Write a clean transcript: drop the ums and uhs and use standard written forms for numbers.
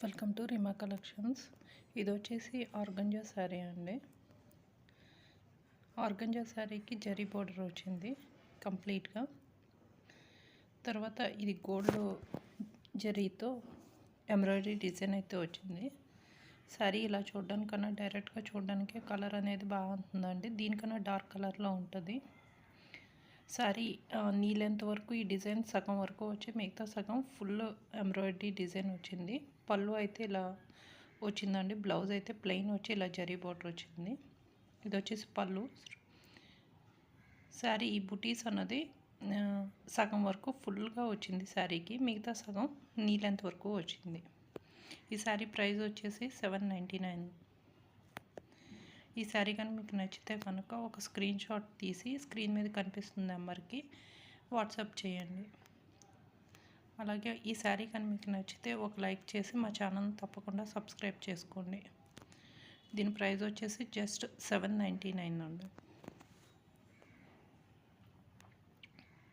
Welcome to రిమా collections. ఇది వచ్చేసి organza sari అండి. ఆర్గంజా శారీకి జరీ బోర్డర్ వచ్చింది కంప్లీట్గా. తర్వాత ఇది గోల్డ్ జరీతో ఎంబ్రాయిడరీ డిజైన్ అయితే వచ్చింది. శారీ ఇలా చూడడానికన్నా డైరెక్ట్గా చూడడానికే కలర్ అనేది బాగుంటుందండి. దీనికన్నా డార్క్ కలర్లో ఉంటుంది శారీ. నీ లెంత్ వరకు ఈ డిజైన్ సగం వరకు వచ్చి మిగతా సగం ఫుల్ ఎంబ్రాయిడరీ డిజైన్ వచ్చింది. పళ్ళు అయితే ఇలా వచ్చిందండి. బ్లౌజ్ అయితే ప్లెయిన్ వచ్చి ఇలా జరీ బోర్డర్ వచ్చింది. ఇది వచ్చేసి పళ్ళు. శారీ ఈ బుటీస్ అన్నది సగం వరకు ఫుల్గా వచ్చింది శారీకి, మిగతా సగం నీ లెంత్ వరకు వచ్చింది. ఈ శారీ ప్రైస్ వచ్చేసి 799. ఈ శారీ కానీ మీకు నచ్చితే కనుక ఒక స్క్రీన్ షాట్ తీసి స్క్రీన్ మీద కనిపిస్తున్న నెంబర్కి వాట్సాప్ చేయండి. అలాగే ఈ శారీ కానీ మీకు నచ్చితే ఒక లైక్ చేసి మా ఛానల్ తప్పకుండా సబ్స్క్రైబ్ చేసుకోండి. దీని ప్రైస్ వచ్చేసి జస్ట్ 799 అండి.